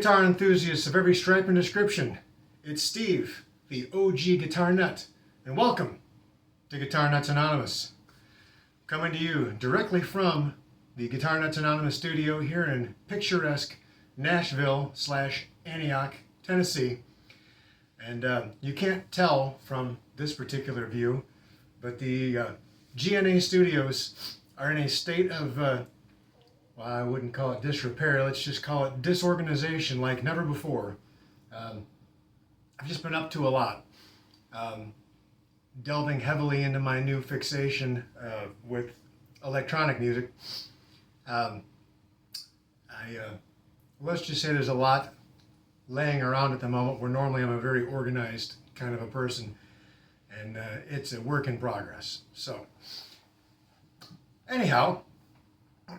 guitar enthusiasts of every stripe and description. It's Steve, the OG Guitar Nut, and welcome to Guitar Nuts Anonymous. Coming to you directly from the Guitar Nuts Anonymous studio here in picturesque Nashville/Antioch, Tennessee. And you can't tell from this particular view, but the GNA studios are in a state of, well, I wouldn't call it disrepair, let's just call it disorganization like never before. I've just been up to a lot. Delving heavily into my new fixation with electronic music. Let's just say there's a lot laying around at the moment where normally I'm a very organized kind of a person, and it's a work in progress. So anyhow,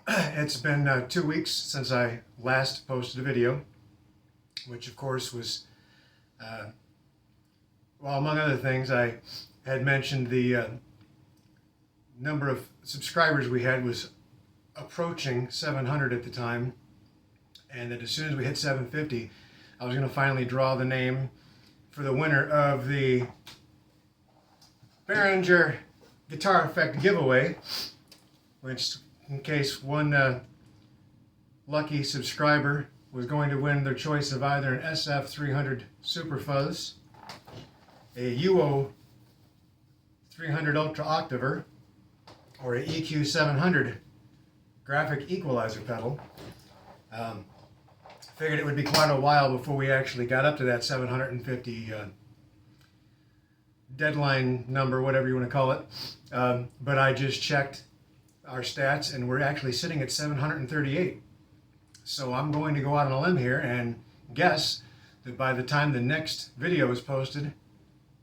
it's been 2 weeks since I last posted a video, which of course was, well, among other things, I had mentioned the number of subscribers we had was approaching 700 at the time, and that as soon as we hit 750, I was going to finally draw the name for the winner of the Behringer Guitar Effect Giveaway, which, in case one lucky subscriber was going to win their choice of either an SF300 Super Fuzz, a UO 300 Ultra Octaver, or a EQ700 graphic equalizer pedal. Figured it would be quite a while before we actually got up to that 750 deadline number, whatever you want to call it. But I just checked our stats and we're actually sitting at 738. So I'm going to go out on a limb here and guess that by the time the next video is posted,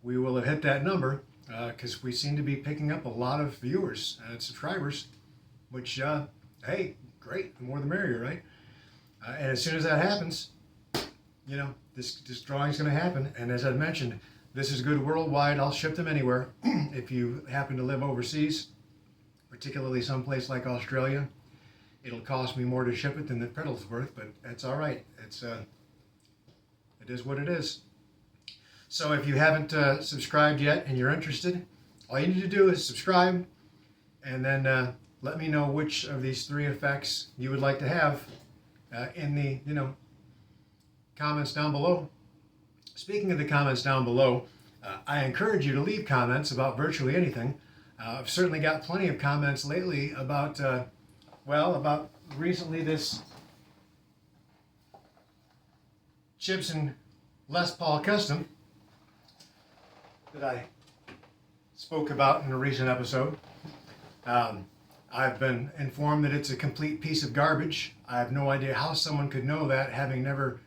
we will have hit that number, because we seem to be picking up a lot of viewers and subscribers, which, hey, great, the more the merrier, right? And as soon as that happens, you know, this drawing is going to happen. And as I mentioned, this is good worldwide. I'll ship them anywhere. If you happen to live overseas, particularly someplace like Australia, it'll cost me more to ship it than the pedal's worth, but that's all right. It is what it is. So if you haven't subscribed yet and you're interested, all you need to do is subscribe, and then let me know which of these three effects you would like to have in the comments down below. Speaking of the comments down below, I encourage you to leave comments about virtually anything. I've certainly got plenty of comments lately about, well, about recently this Gibson Les Paul Custom that I spoke about in a recent episode. I've been informed that it's a complete piece of garbage. I have no idea how someone could know that, having never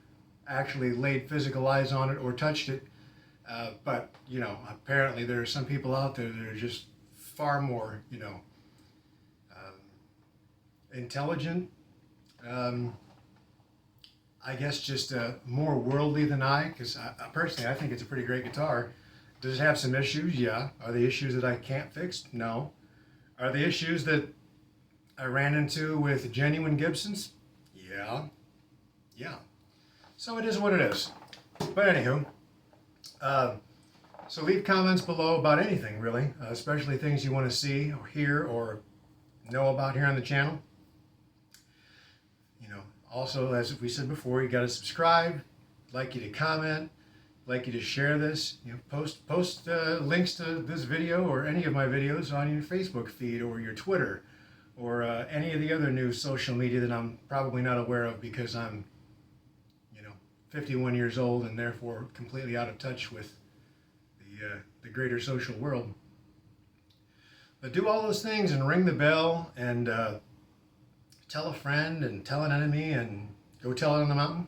actually laid physical eyes on it or touched it. But, you know, apparently there are some people out there that are just far more, you know, intelligent, I guess just more worldly than I, because personally I think it's a pretty great guitar. Does it have some issues? Yeah. Are the issues that I can't fix? No. Are the issues that I ran into with genuine Gibsons? Yeah. Yeah. So it is what it is. But anywho, so leave comments below about anything really, especially things you want to see or hear or know about here on the channel. You know, also, as we said before, you got to subscribe. I'd like you to comment. I'd like you to share this. You know, post links to this video or any of my videos on your Facebook feed or your Twitter or any of the other new social media that I'm probably not aware of because I'm, you know, 51 years old and therefore completely out of touch with the greater social world. But do all those things and ring the bell and tell a friend and tell an enemy and go tell it on the mountain.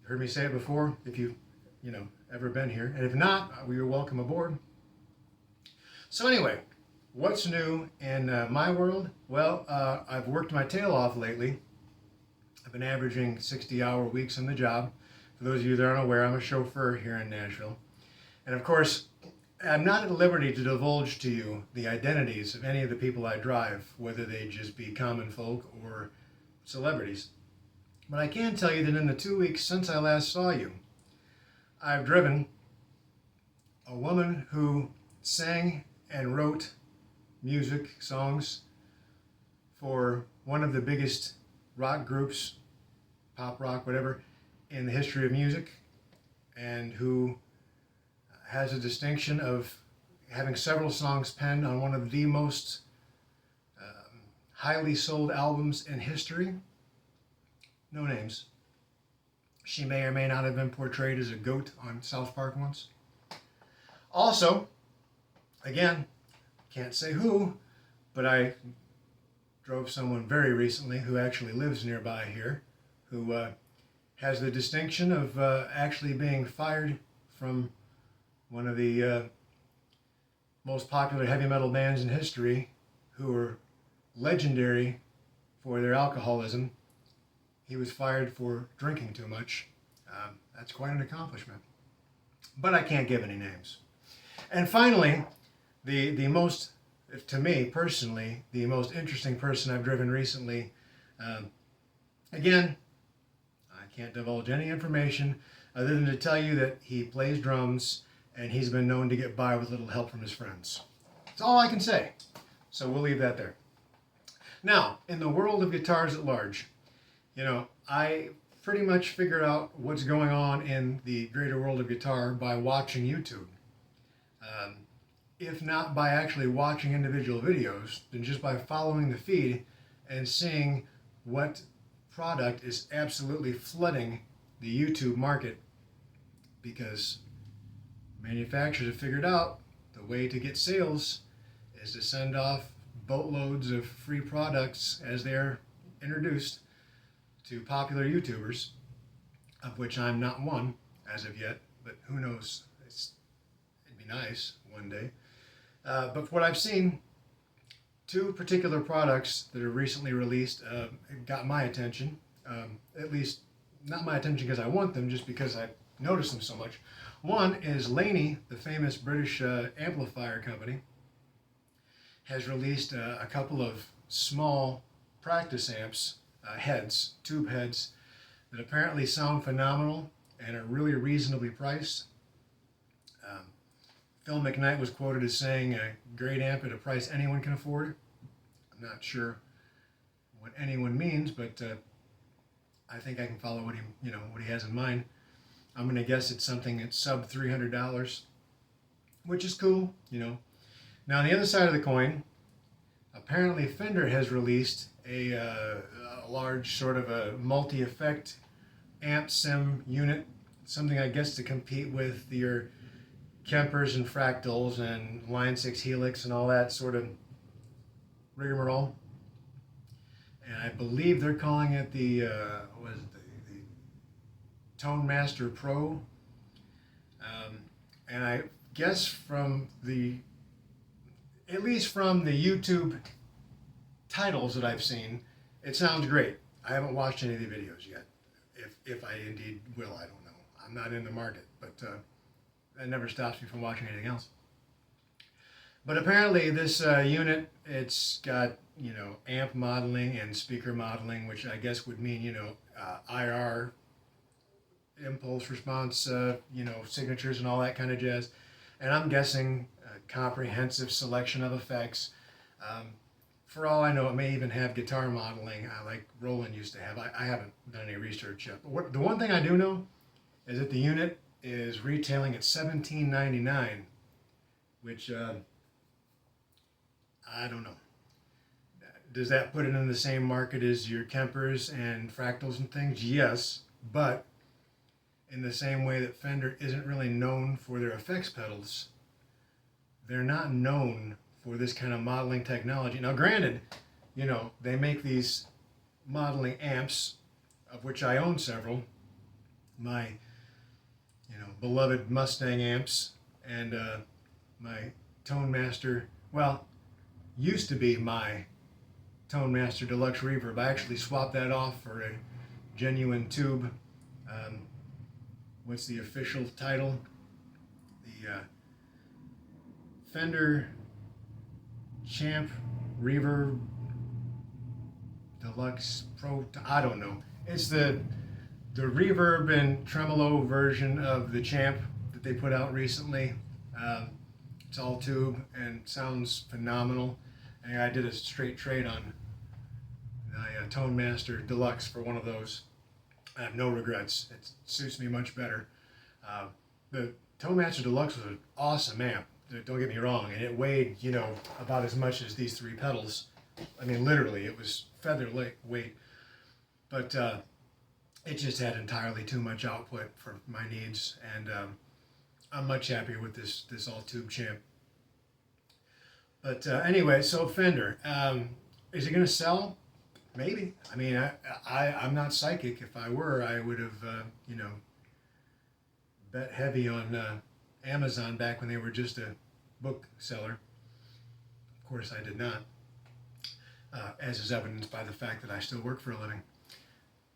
You heard me say it before, if you've ever been here. And if not, you're welcome aboard. So anyway, what's new in my world? Well, I've worked my tail off lately. I've been averaging 60-hour weeks on the job. For those of you that aren't aware, I'm a chauffeur here in Nashville. And of course, I'm not at liberty to divulge to you the identities of any of the people I drive, whether they just be common folk or celebrities. But I can tell you that in the 2 weeks since I last saw you, I've driven a woman who sang and wrote music, songs for one of the biggest rock groups, pop rock, whatever, in the history of music, and who has a distinction of having several songs penned on one of the most highly sold albums in history. No names. She may or may not have been portrayed as a goat on South Park once. Also, again, can't say who, but I drove someone very recently who actually lives nearby here, who has the distinction of actually being fired from one of the most popular heavy metal bands in history, who were legendary for their alcoholism. He was fired for drinking too much. That's quite an accomplishment. But I can't give any names. And finally, the most, to me personally, the most interesting person I've driven recently, again, I can't divulge any information other than to tell you that he plays drums and he's been known to get by with little help from his friends. That's all I can say. So we'll leave that there. Now, in the world of guitars at large, I pretty much figured out what's going on in the greater world of guitar by watching YouTube. If not by actually watching individual videos, then just by following the feed and seeing what product is absolutely flooding the YouTube market, because manufacturers have figured out the way to get sales is to send off boatloads of free products as they're introduced to popular YouTubers, of which I'm not one as of yet, but who knows, it'd be nice one day. But what I've seen, two particular products that are recently released got my attention, at least not my attention because I want them, just because I noticed them so much. One is Laney, the famous British amplifier company, has released a couple of small practice amps, heads, tube heads, that apparently sound phenomenal and are really reasonably priced. Phil McKnight was quoted as saying a great amp at a price anyone can afford. I'm not sure what anyone means, but I think I can follow what he has in mind. I'm going to guess it's something that's sub $300, which is cool, Now, on the other side of the coin, apparently Fender has released a large sort of a multi-effect amp sim unit, something I guess to compete with your Kempers and Fractals and Line 6 Helix and all that sort of rigmarole. And I believe they're calling it the Tone Master Pro. And I guess at least from the YouTube titles that I've seen, it sounds great. I haven't watched any of the videos yet. If I indeed will, I don't know. I'm not in the market, but that never stops me from watching anything else. But apparently this unit, it's got, amp modeling and speaker modeling, which I guess would mean, IR, impulse response, signatures and all that kind of jazz. And I'm guessing a comprehensive selection of effects. For all I know, it may even have guitar modeling like Roland used to have. I haven't done any research yet. But the one thing I do know is that the unit is retailing at $17.99, which I don't know. Does that put it in the same market as your Kempers and Fractals and things? Yes, but in the same way that Fender isn't really known for their effects pedals, they're not known for this kind of modeling technology. Now granted, they make these modeling amps, of which I own several, my beloved Mustang amps and my Tone Master, used to be my Tone Master Deluxe Reverb. I actually swapped that off for a genuine tube. What's the official title? The Fender Champ Reverb Deluxe Pro, I don't know. It's the reverb and tremolo version of the Champ that they put out recently. It's all tube and sounds phenomenal. And I did a straight trade on the Tone Master Deluxe for one of those. I have no regrets. It suits me much better. The Tone Master Deluxe was an awesome amp. Don't get me wrong, and it weighed, you know, about as much as these 3 pedals. I mean, literally, it was feather weight. But it just had entirely too much output for my needs, and I'm much happier with this all-tube Champ. But anyway, so Fender, is it going to sell? Maybe. I mean, I'm not psychic. If I were, I would have, you know, bet heavy on Amazon back when they were just a bookseller. Of course, I did not, as is evidenced by the fact that I still work for a living.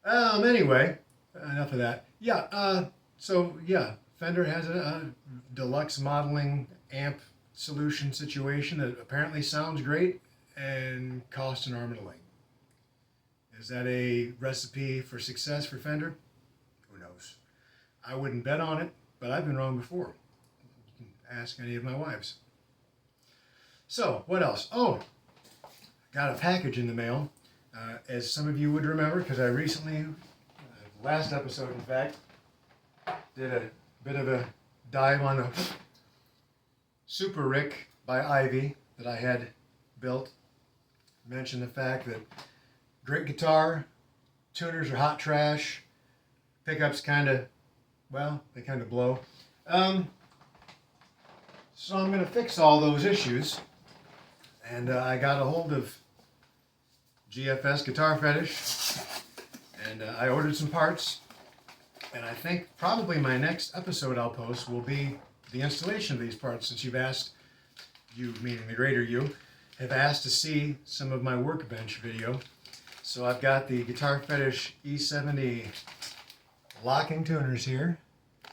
Anyway, enough of that. Yeah, so yeah, Fender has a deluxe modeling amp solution situation that apparently sounds great and costs an arm and a leg. Is that a recipe for success for Fender? Who knows? I wouldn't bet on it, but I've been wrong before. You can ask any of my wives. So, what else? Oh, got a package in the mail. As some of you would remember, because I recently, last episode in fact, did a bit of a dive on a SUPARIC by Ivy that I had built. Mentioned the fact that great guitar, tuners are hot trash, pickups kind of, well, they kind of blow. So I'm going to fix all those issues, and I got a hold of GFS Guitar Fetish, and I ordered some parts, and I think probably my next episode I'll post will be the installation of these parts, since you've asked, you meaning the greater you, have asked to see some of my workbench video. So I've got the Guitar Fetish E70 locking tuners here.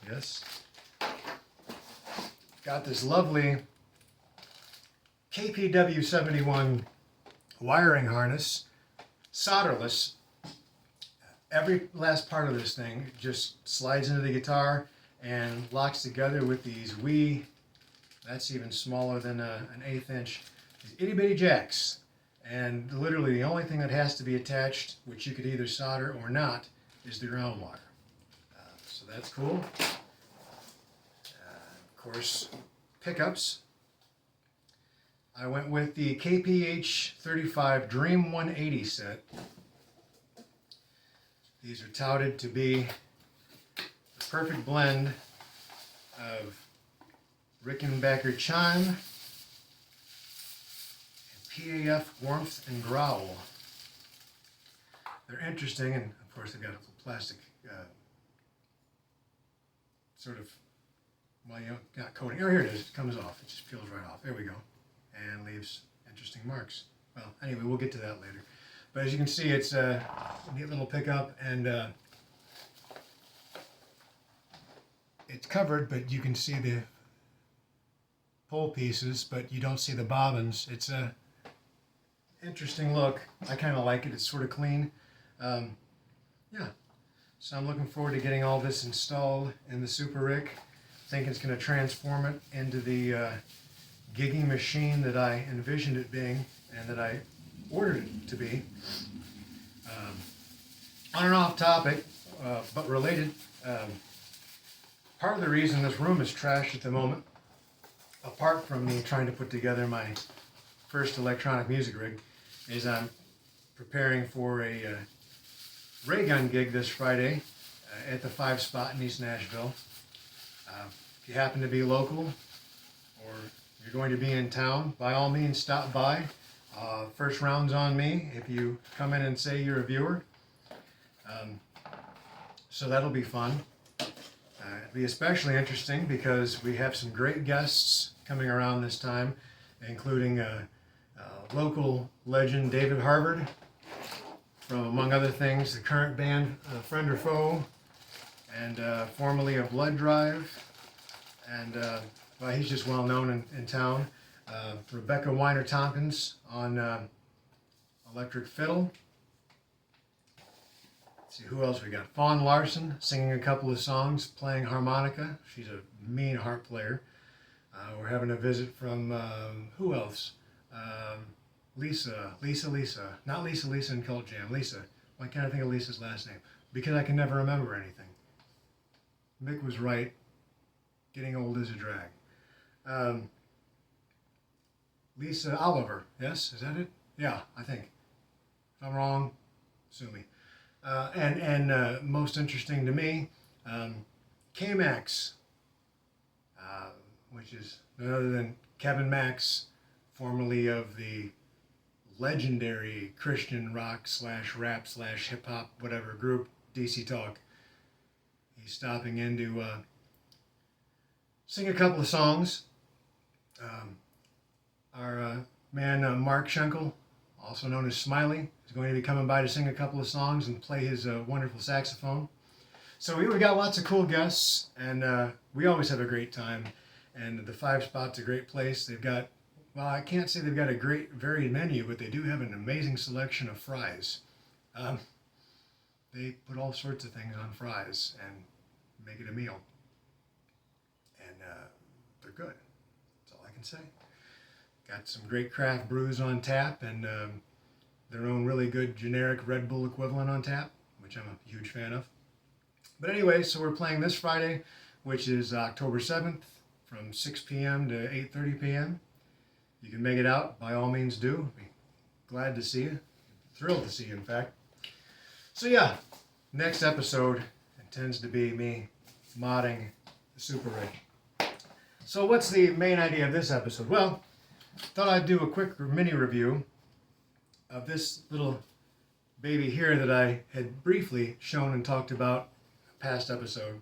Yes. Got this lovely KPW71 wiring harness, solderless. Every last part of this thing just slides into the guitar and locks together with these wee, that's even smaller than an 1/8 inch, these itty bitty jacks. And literally the only thing that has to be attached, which you could either solder or not, is the ground wire. So that's cool. Of course, pickups. I went with the KPH35 Dream 180 set. These are touted to be the perfect blend of Rickenbacker chime and PAF warmth and growl. They're interesting, and of course they've got a plastic sort of, well, you know, not coating. Oh, here it is. It comes off. It just peels right off. There we go. And leaves interesting marks. Well, anyway, we'll get to that later. But as you can see, it's a neat little pickup, and it's covered, but you can see the pole pieces, but you don't see the bobbins. It's a interesting look. I kind of like it. It's sort of clean. Yeah. So I'm looking forward to getting all this installed in the SUPARIC. I think it's going to transform it into the gigging machine that I envisioned it being and that I ordered it to be. On and off topic, but related, part of the reason this room is trashed at the moment, apart from me trying to put together my first electronic music rig, is I'm preparing for a ray gun gig this Friday at the 5 Spot in East Nashville. If you happen to be local or you're going to be in town, by all means stop by. First round's on me if you come in and say you're a viewer. So that'll be fun. It'll be especially interesting because we have some great guests coming around this time, including local legend David Harvard, from, among other things, the current band Friend or Foe, and formerly of Blood Drive, and well, he's just well known in town. Rebecca Weiner-Tompkins on electric fiddle. see who else we got. Fawn Larson singing a couple of songs, playing harmonica. She's a mean harp player. We're having a visit from, who else? Lisa. Not Lisa in Cult Jam. Lisa. Why can't I think of Lisa's last name? Because I can never remember anything. Mick was right. Getting old is a drag. Lisa Oliver. Yes? Is that it? Yeah, I think. If I'm wrong, sue me. And most interesting to me, K-Max, which is none other than Kevin Max, formerly of the legendary Christian rock / rap / hip hop whatever group DC Talk. He's stopping in to sing a couple of songs. Our man Mark Schenkel, also known as Smiley, is going to be coming by to sing a couple of songs and play his wonderful saxophone. So we got lots of cool guests, and we always have a great time. And the 5 Spot's a great place. They've got, well, I can't say they've got a great varied menu, but they do have an amazing selection of fries. They put all sorts of things on fries and make it a meal. And they're good. That's all I can say. Got some great craft brews on tap, and their own really good generic Red Bull equivalent on tap, which I'm a huge fan of. But anyway, so we're playing this Friday, which is October 7th, from 6 p.m. to 8:30 p.m. You can make it out, by all means do. Be glad to see you. Thrilled to see you, in fact. So yeah, next episode intends to be me modding the SUPARIC. So what's the main idea of this episode? Well, thought I'd do a quick mini review of this little baby here that I had briefly shown and talked about past episode.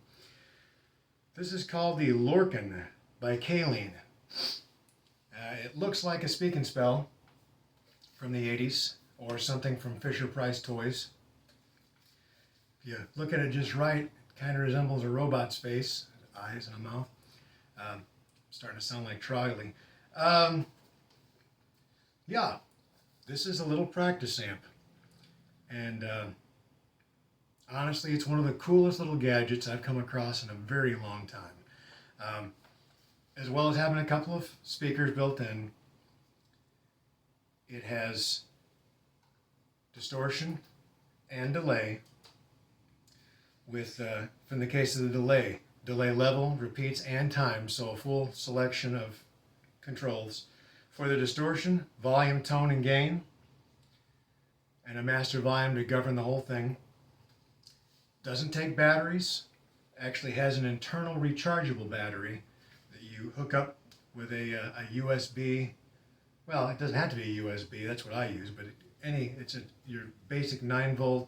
This is called the LORCAN by Caline. It looks like a Speak and Spell from the 80s or something from Fisher-Price Toys. If you look at it just right, it kind of resembles a robot's face, eyes and a mouth. Starting to sound like Trogley. Yeah, this is a little practice amp. And honestly, it's one of the coolest little gadgets I've come across in a very long time. As well as having a couple of speakers built in, it has distortion and delay with, in the case of the delay level, repeats, and time, so a full selection of controls. For the distortion, volume, tone, and gain, and a master volume to govern the whole thing. Doesn't take batteries, actually has an internal rechargeable battery that you hook up with a USB. Well, it doesn't have to be a USB, that's what I use, but it's your basic 9 volt,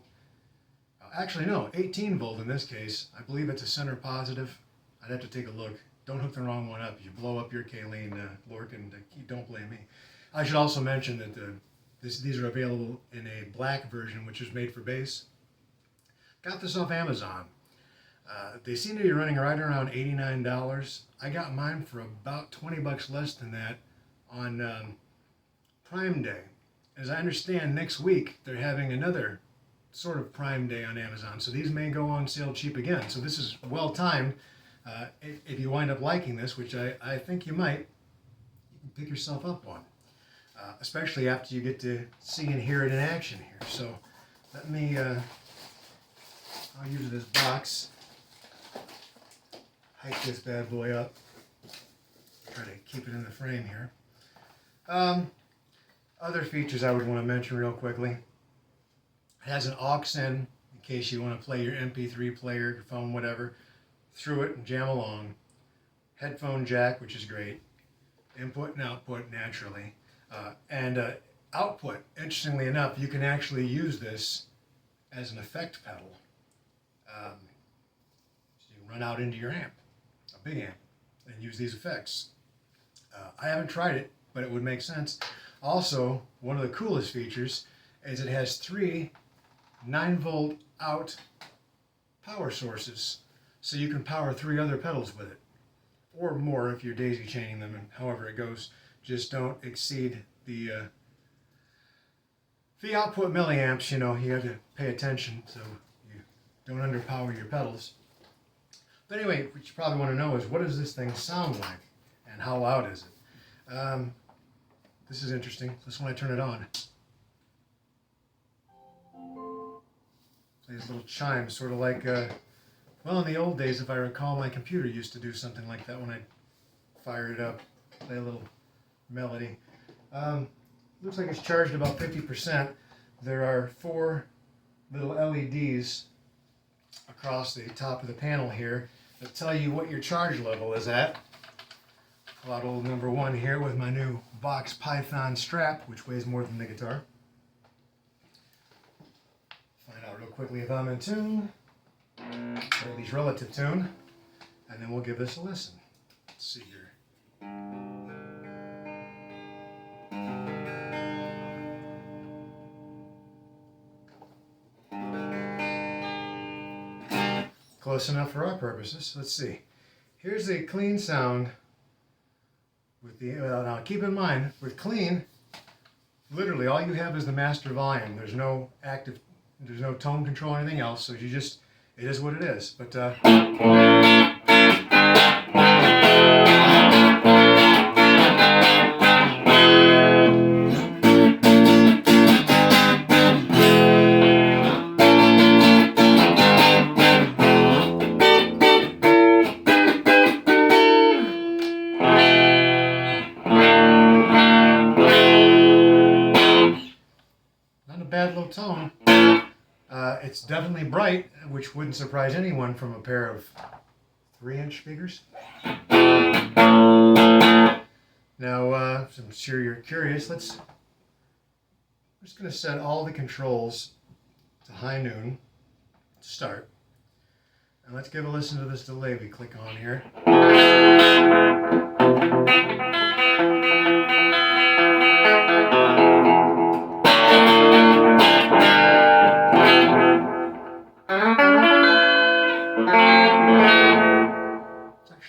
actually no, 18 volt in this case. I believe it's a center positive. I'd have to take a look. Don't hook the wrong one up. You blow up your Caline LORCAN, don't blame me. I should also mention that these are available in a black version, which is made for bass. Got this off Amazon. They seem to be running right around $89. I got mine for about 20 bucks less than that on Prime Day. As I understand, next week they're having another sort of Prime Day on Amazon, so these may go on sale cheap again. So this is well timed. If you wind up liking this, which I think you might, you can pick yourself up one. Especially after you get to see and hear it in action here. So let me, I'll use this box, hike this bad boy up, try to keep it in the frame here. Other features I would want to mention real quickly. It has an aux in case you want to play your MP3 player, your phone, whatever, through it and jam along. Headphone jack, which is great. Input and output naturally. And output, interestingly enough, you can actually use this as an effect pedal. So you can run out into your amp, a big amp, and use these effects. I haven't tried it, but it would make sense. Also, one of the coolest features is it has 3 9-volt out power sources, so you can power 3 other pedals with it, or more if you're daisy chaining them, and however it goes. Just don't exceed the output milliamps. You know, you have to pay attention so you Don't underpower your pedals. But anyway, what you probably want to know is, what does this thing sound like? And how loud is it? This is interesting. This when I turn it on. Plays little chimes, sort of like, well, in the old days, if I recall, my computer used to do something like that when I'd fire it up, play a little melody. Looks like it's charged about 50%. There are 4 little LEDs across the top of the panel here that tell you what your charge level is at. Pull out old number 1 here with my new Box Python strap, which weighs more than the guitar. Find out real quickly if I'm in tune, or at least relative tune, and then we'll give this a listen. Let's see here. Close enough for our purposes. Let's see. Here's the clean sound with the, now keep in mind, with clean, literally all you have is the master volume. There's no tone control or anything else, so you just, it is what it is. But bad low tone. It's definitely bright, which wouldn't surprise anyone from a pair of 3-inch speakers. Now, I'm sure you're curious. I'm just going to set all the controls to high noon to start. And let's give a listen to this delay we click on here.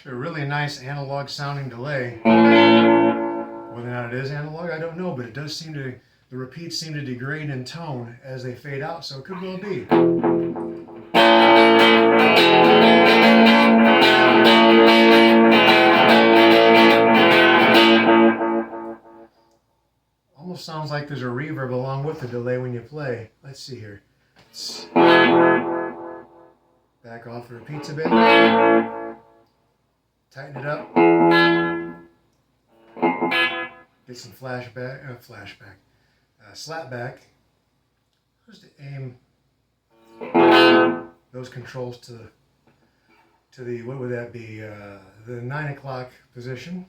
A really nice analog sounding delay. Whether or not it is analog, I don't know, but it does seem to, the repeats seem to degrade in tone as they fade out, so it could well be. Almost sounds like there's a reverb along with the delay when you play. Let's see here. Let's back off the repeats a bit. Tighten it up. Get some slap back. Just to aim those controls to the, what would that be? The 9 o'clock position.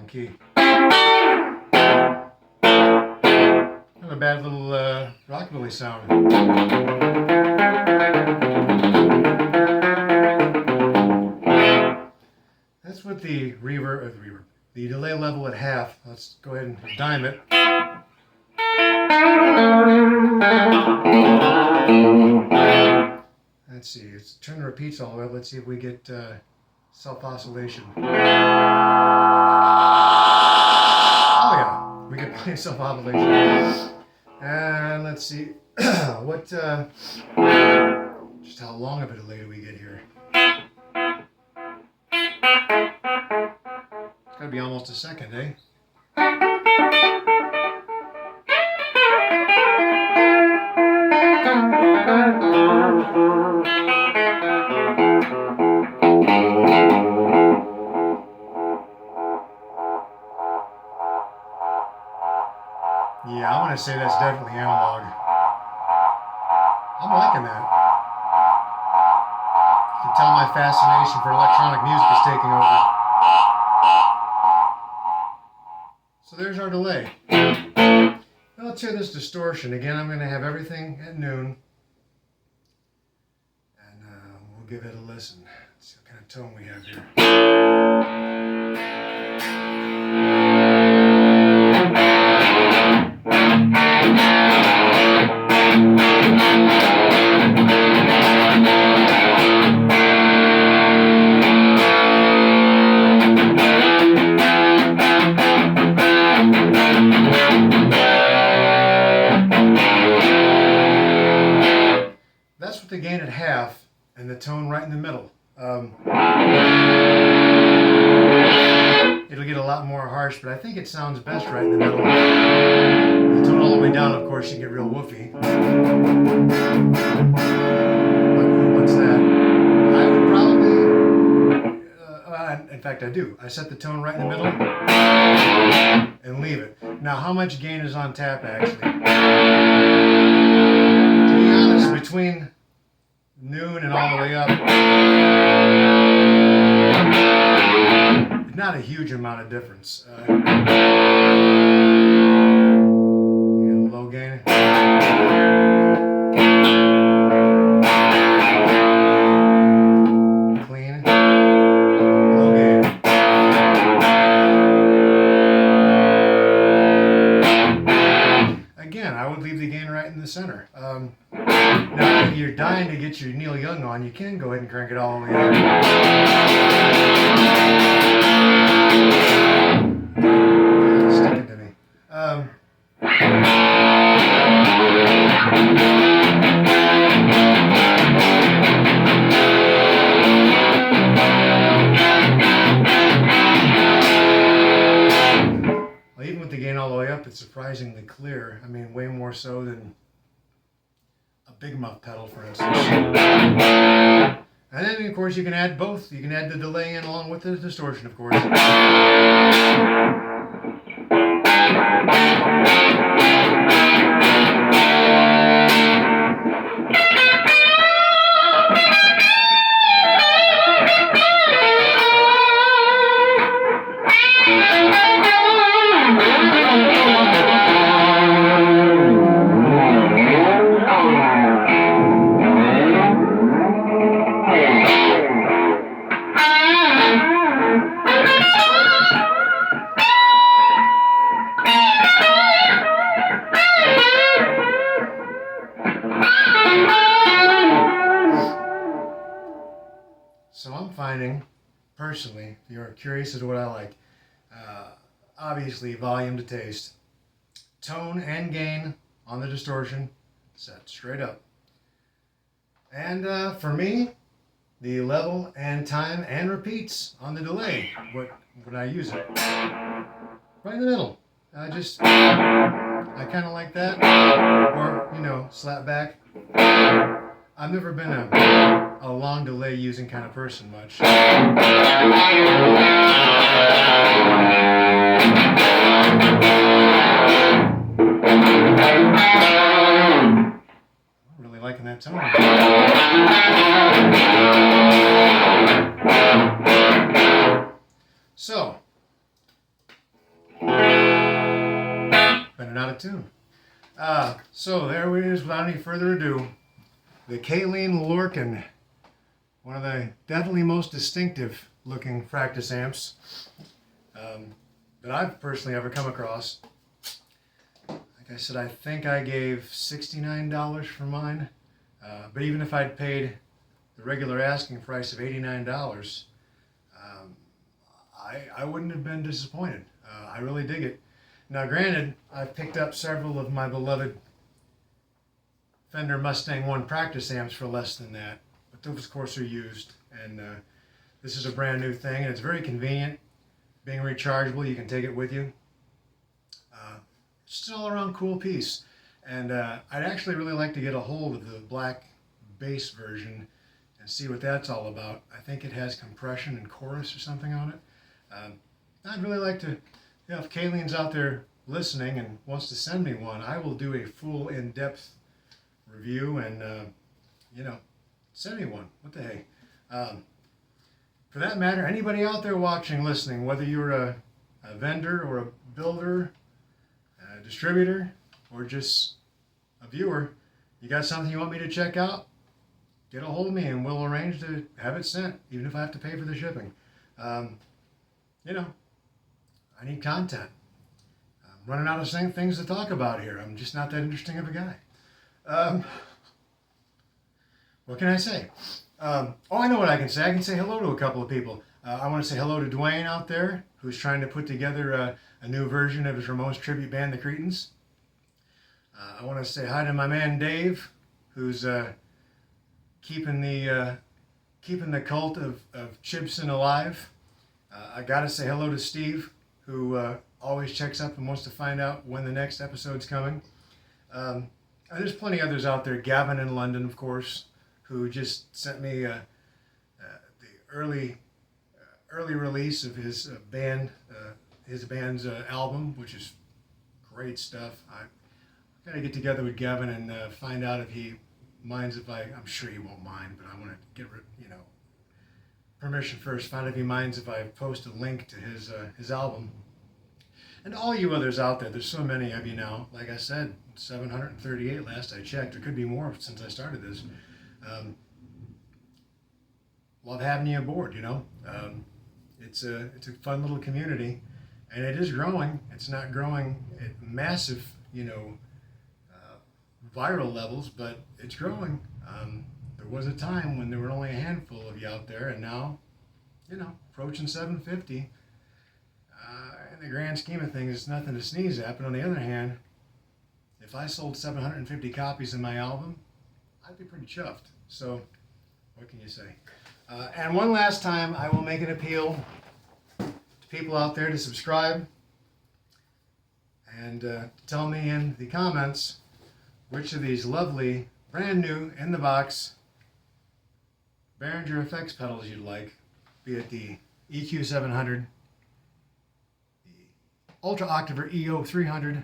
Key. Not a bad little rockabilly sound. That's with the the delay level at half. Let's go ahead and dime it. Let's see. Let's turn the repeats all the way up. Let's see if we get self-oscillation. Oh yeah, we get plenty of self-oscillation. And let's see what, just how long of a delay do we get here? It's gotta be almost a second, eh? Yeah, I'm going to say that's definitely analog. I'm liking that. You can tell my fascination for electronic music is taking over. So there's our delay. Now let's hear this distortion. Again, I'm going to have everything at noon. And we'll give it a listen. Let's see what kind of tone we have here. half and the tone right in the middle. It'll get a lot more harsh, but I think it sounds best right in the middle. If the tone all the way down, of course, you get real woofy. But what's that? I would probably, in fact I do. I set the tone right in the middle and leave it. Now how much gain is on tap actually? To be honest, between noon and all the way up, not a huge amount of difference. Low gain. Clean. Low gain. Again, I would leave the gain right in the center. Now, if you're dying to get your Neil Young on, you can go ahead and crank it all the way up. Sticking to me. Well, even with the gain all the way up, it's surprisingly clear. I mean, way more so than a big muff pedal, for instance. And then, of course, you can add both. You can add the delay in along with the distortion, of course. So I'm finding, personally, if you're curious as to what I like, obviously volume to taste, tone and gain on the distortion, set straight up. And for me, the level and time and repeats on the delay, when I use it. Right in the middle. I kind of like that, or, slap back. I've never been a long delay using kind of person much. I really liking that tone. So, better not a tune. So there it is, without any further ado. The Caline LORCAN, one of the definitely most distinctive looking practice amps that I've personally ever come across. Like I said, I think I gave $69 for mine, but even if I'd paid the regular asking price of $89, I wouldn't have been disappointed. I really dig it. Now granted, I've picked up several of my beloved Fender Mustang 1 practice amps for less than that, but those of course are used, and this is a brand new thing, and it's very convenient. Being rechargeable, you can take it with you. It's an all-around cool piece, and I'd actually really like to get a hold of the black bass version and see what that's all about. I think it has compression and chorus or something on it. I'd really like to, if Caline's out there listening and wants to send me one, I will do a full in-depth review and, send me one. What the hey. For that matter, anybody out there watching, listening, whether you're a vendor or a builder, a distributor, or just a viewer, you got something you want me to check out, get a hold of me and we'll arrange to have it sent, even if I have to pay for the shipping. I need content. I'm running out of things to talk about here. I'm just not that interesting of a guy. What can I say? I know what I can say. I can say hello to a couple of people. I want to say hello to Dwayne out there, who's trying to put together a new version of his Ramones tribute band, the Cretans. I want to say hi to my man Dave, who's keeping the cult of Chibson alive. I gotta say hello to Steve, who always checks up and wants to find out when the next episode's coming. There's plenty others out there. Gavin in London, of course, who just sent me the early release of his band's album, which is great stuff. I gotta get together with Gavin and find out if he minds if I'm sure he won't mind, but I want to get permission first. Find out if he minds if I post a link to his album. And all you others out there, there's so many of you now. Like I said, 738 last I checked. There could be more since I started this. Love having you aboard. It's a fun little community, and it is growing. It's not growing at massive, viral levels, but it's growing. There was a time when there were only a handful of you out there, and now, approaching 750. In the grand scheme of things, it's nothing to sneeze at. But on the other hand, if I sold 750 copies of my album, I'd be pretty chuffed. So, what can you say? And one last time, I will make an appeal to people out there to subscribe and tell me in the comments which of these lovely, brand new, in the box Behringer effects pedals you'd like, be it the EQ700, the Ultra Octaver EO300,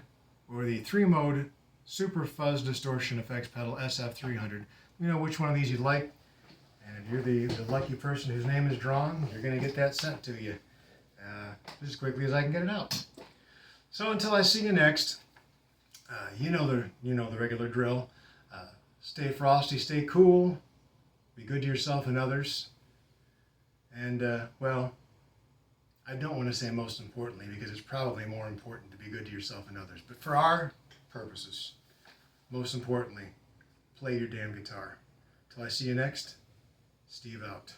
or the 3-mode Super Fuzz Distortion Effects Pedal SF300. Which one of these you'd like, and if you're the lucky person whose name is drawn, you're going to get that sent to you just as quickly as I can get it out. So until I see you next, you know the regular drill. Stay frosty, stay cool, be good to yourself and others, and I don't want to say most importantly, because it's probably more important to be good to yourself and others, but for our purposes, most importantly, play your damn guitar. Till I see you next, Steve out.